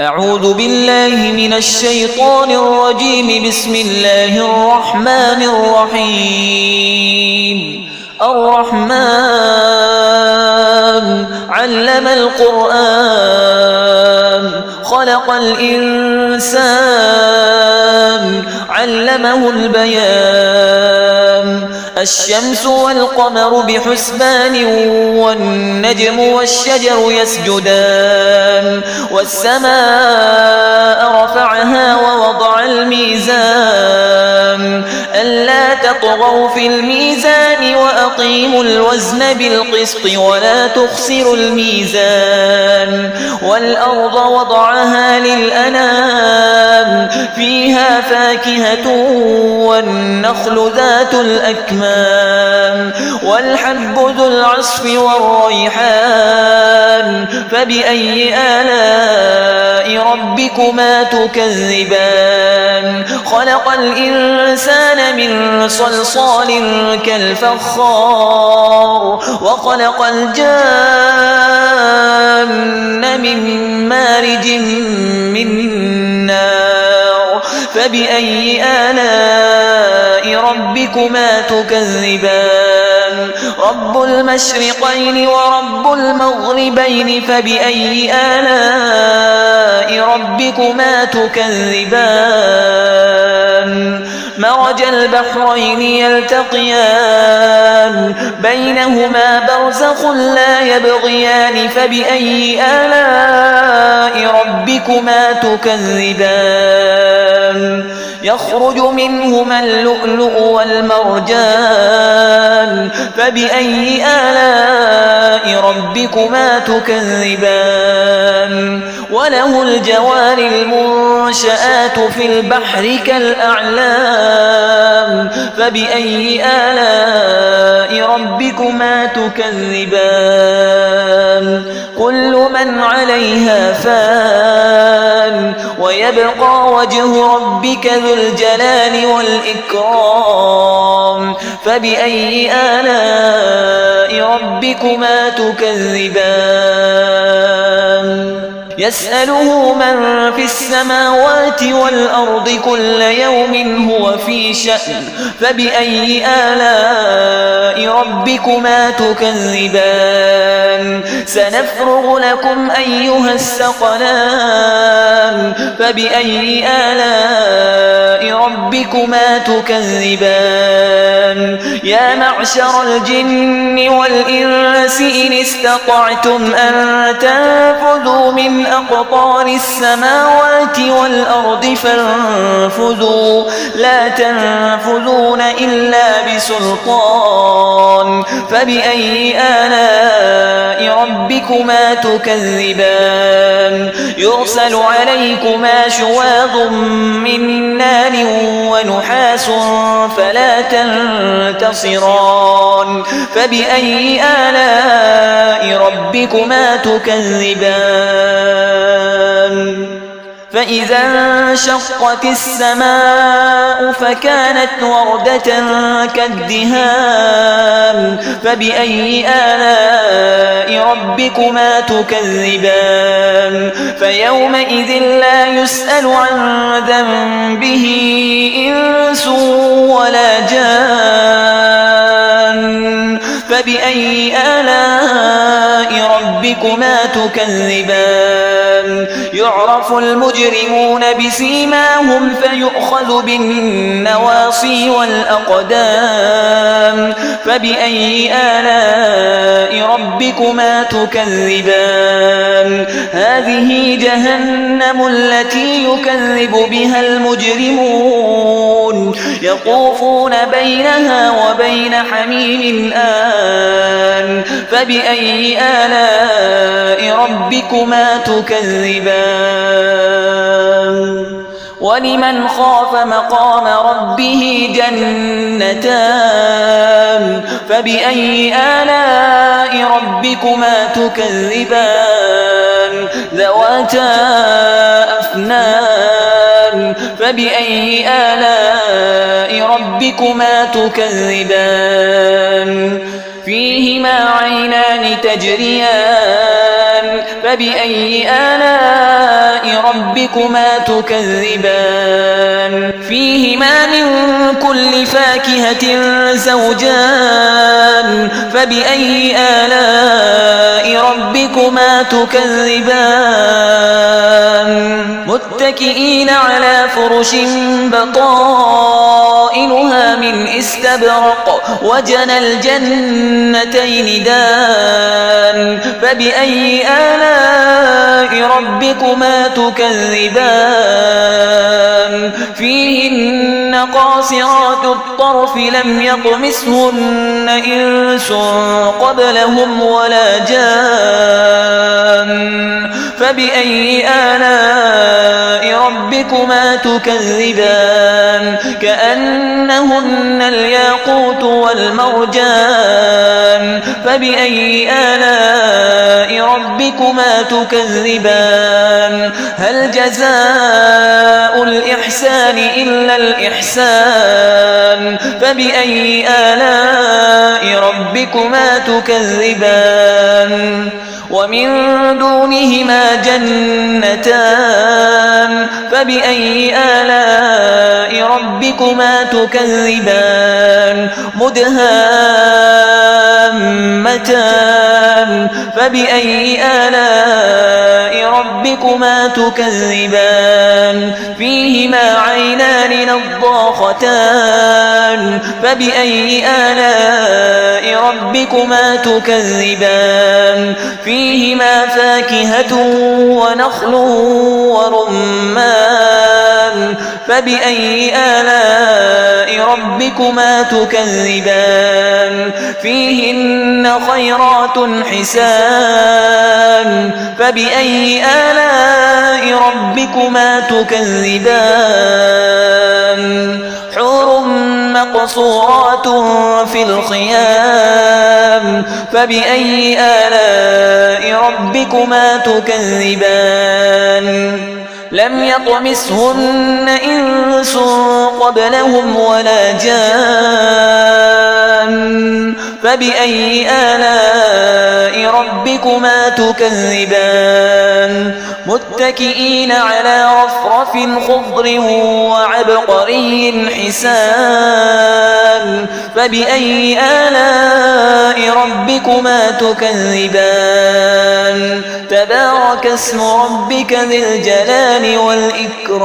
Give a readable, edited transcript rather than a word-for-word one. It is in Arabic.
أعوذ بالله من الشيطان الرجيم. بسم الله الرحمن الرحيم. الرحمن علم القرآن خلق الإنسان علمه البيان. الشمس والقمر بحسبان والنجم والشجر يسجدان. والسماء رفعها ووضع الميزان ألا تطغوا في الميزان وأقيموا الوزن بالقسط ولا تخسروا الميزان. والأرض وضعها للأنام فيها فاكهة والنخل ذات الأكمام والحب ذو العصف والريحان. فبأي آلاء ربكما تكذبان؟ خلق الإنسان من صلصال كالفخار وخلق الجان من مارج من نار. فبأي آلاء ربكما تكذبان؟ رب المشرقين ورب المغربين. فبأي آلاء ربكما تكذبان؟ مرج البحرين يلتقيان بينهما برزخ لا يبغيان. فبأي آلاء ربكما تكذبان؟ يخرج منهما اللؤلؤ والمرجان. فبأي آلاء ربكما تكذبان؟ وله الجوار المنشآت في البحر كالأعلام. فبأي آلاء ربكما تكذبان؟ كل من عليها فان ويبقى وجه ربك ذو الجلال والإكرام. فبأي آلاء ربكما تكذبان؟ يسأله من في السماوات والأرض كل يوم هو في شأن. فبأي آلاء ربكما تكذبان؟ سنفرغ لكم أيها الثقلان. فبأي آلاء ربكما تكذبان؟ يا معشر الجن والإنس إن استطعتم أن تنفذوا من أقطار السماوات والأرض فانفذوا لا تنفذون إلا بسلطان. فبأي آلاء ربكما تكذبان؟ يرسل عليكما شواظ من نار ونحاس فلا تنتصران. فبأي آلاء ربكما تكذبان؟ فإذا انشقت السماء فكانت وردة كالدهان. فبأي آلاء ربكما تكذبان؟ فيومئذ لا يسأل عن ذنبه إنس ولا جان. فبأي آلاء ربكما تكذبان؟ يعرف المجرمون بسيماهم فيؤخذ بالنواصي والأقدام. فبأي آلاء ربكما تكذبان؟ هذه جهنم التي يكذب بها المجرمون يطوفون بينها وبين حميم آن. فبأي آلاء ربكما تكذبان؟ ولمن خاف مقام ربه جنتان. فبأي آلاء ربكما تكذبان؟ ذواتا أفنان. فبأي آلاء ربكما تكذبان؟ فيهما عينان تجريان. فبأي آلاء ربكما تكذبان فيهما من كل فاكهة زوجان فبأي آلاء ربكما تكذبان متكئين على فرش بطائنها من استبرق وجنى الجنتين دان فبأي آلاء ربكما تكذبان فيهن قاصرات الطرف لم يطمثهن إنس قبلهم ولا جان فبأي آلاء ربكما تكذبان كأنهن الياقوت والمرجان فبأي آلاء ربكما تكذبان هل جزاء الإحسان إلا الإحسان فبأي آلاء ربكما تكذبان ومن دونهما جنتان فبأي آلاء ربكما تكذبان مدهامتان فبأي آلاء ربكما تكذبان فيهما عينان نضاختان فبأي آلاء ربكما تكذبان فيهما فاكهة ونخل ورمان فبأي آلاء ربكما تكذبان فيهن خيرات حسان فبأي آلاء ربكما تكذبان حور مقصورات في الخيام فبأي آلاء ربكما تكذبان لم يطمثهن إنس قبلهم ولا جان فبأي آلاء ربكما تكذبان متكئين على رفرف خضر وعبقري حسان فبأي آلاء ربكما تكذبان تبارك اسم ربك ذي الجلال والإكرام